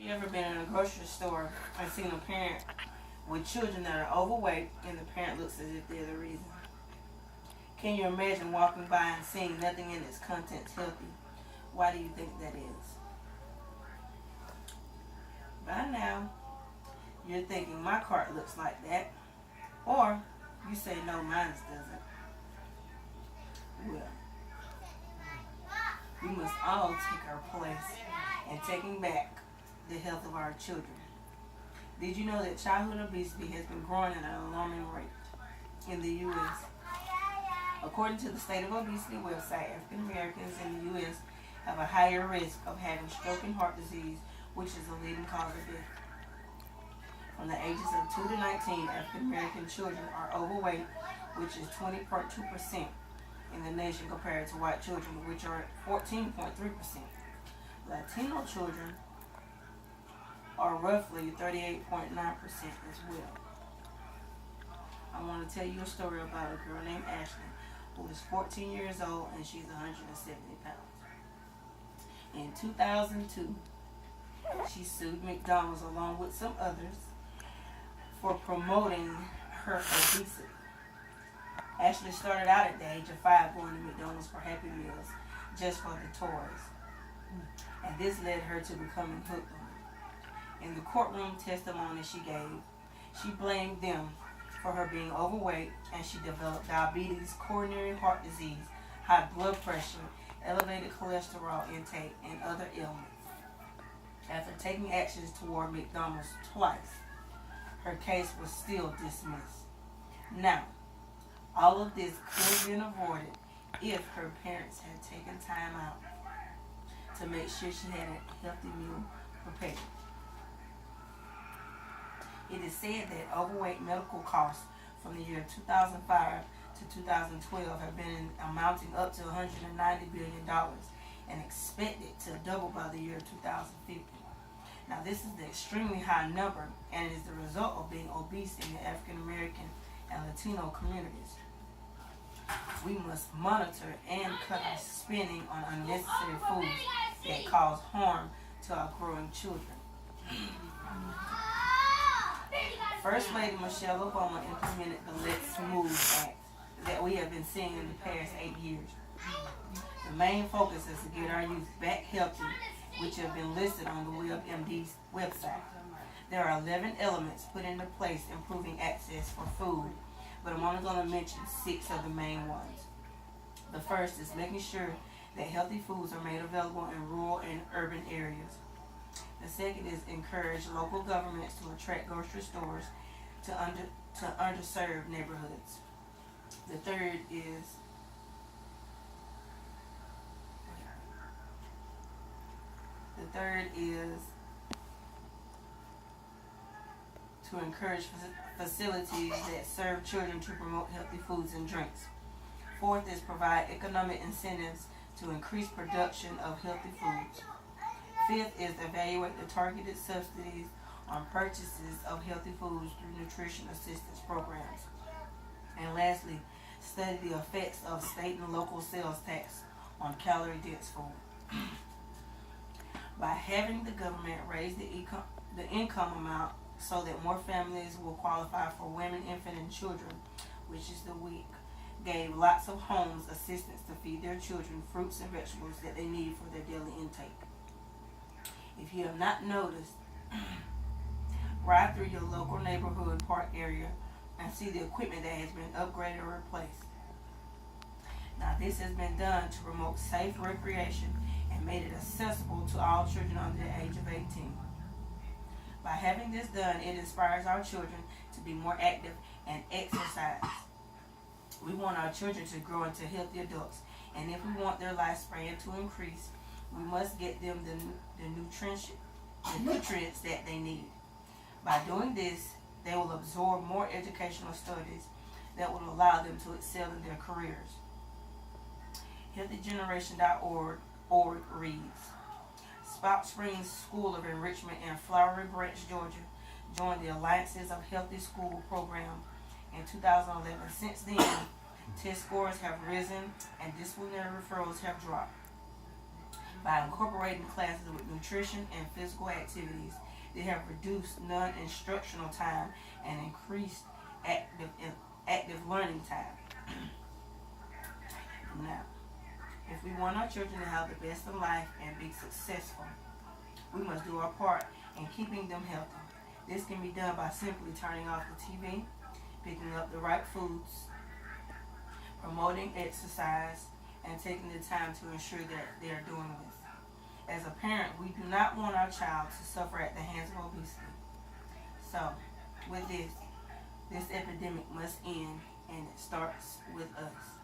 You ever been in a grocery store and seen a parent with children that are overweight and the parent looks as if they're the reason? Can you imagine walking by and seeing nothing in its contents healthy? Why do you think that is? By now, you're thinking my cart looks like that. Or you say no, mine doesn't. Well, we must all take our place in taking back the health of our children. Did you know that childhood obesity has been growing at an alarming rate in the U.S.? According to the State of Obesity website, African Americans in the U.S. have a higher risk of having stroke and heart disease, which is a leading cause of death. From the ages of 2 to 19, African American children are overweight, which is 20.2% in the nation compared to white children, which are 14.3%. Latino children are roughly 38.9% as well. I want to tell you a story about a girl named Ashley who is 14 years old and she's 170 pounds. In 2002, she sued McDonald's along with some others for promoting her obesity. Ashley started out at the age of 5 going to McDonald's for Happy Meals just for the toys. And this led her to becoming hooked on it. In the courtroom testimony she gave, she blamed them for her being overweight, and she developed diabetes, coronary heart disease, high blood pressure, elevated cholesterol intake, and other ailments. After taking actions toward McDonald's twice, her case was still dismissed. Now, all of this could have been avoided if her parents had taken time out to make sure she had a healthy meal prepared. It is said that overweight medical costs from the year 2005 to 2012 have been amounting up to $190 billion and expected to double by the year 2050. Now, this is the extremely high number, and it is the result of being obese in the African American and Latino communities. We must monitor and cut our spending on unnecessary foods that cause harm to our growing children. First Lady Michelle Obama implemented the Let's Move Act that we have been seeing in the past 8 years. The main focus is to get our youth back healthy, which have been listed on the WebMD's website. There are 11 elements put into place improving access for food, but I'm only going to mention 6 of the main ones. The first is making sure that healthy foods are made available in rural and urban areas. The second is encourage local governments to attract grocery stores to underserved neighborhoods. The third is to encourage facilities that serve children to promote healthy foods and drinks. Fourth is provide economic incentives to increase production of healthy foods. Fifth is evaluate the targeted subsidies on purchases of healthy foods through nutrition assistance programs. And lastly, study the effects of state and local sales tax on calorie-dense food. By having the government raise the income amount so that more families will qualify for women, infant, and children, which is the WIC, gave lots of homes assistance to feed their children fruits and vegetables that they need for their daily intake. If you have not noticed, ride through your local neighborhood park area and see the equipment that has been upgraded or replaced. Now, this has been done to promote safe recreation and made it accessible to all children under the age of 18. By having this done, it inspires our children to be more active and exercise. We want our children to grow into healthy adults, and if we want their lifespan to increase, we must get them the nutrients that they need. By doing this, they will absorb more educational studies that will allow them to excel in their careers. HealthyGeneration.org reads, Spout Springs School of Enrichment in Flowery Branch, Georgia, joined the Alliances of Healthy School program in 2011. Since then, test scores have risen and disciplinary referrals have dropped. By incorporating classes with nutrition and physical activities, they have reduced non-instructional time and increased active learning time. Now, if we want our children to have the best of life and be successful, we must do our part in keeping them healthy. This can be done by simply turning off the TV, picking up the right foods, promoting exercise, and taking the time to ensure that they are doing this. As a parent, we do not want our child to suffer at the hands of obesity. So, with this epidemic must end, and it starts with us.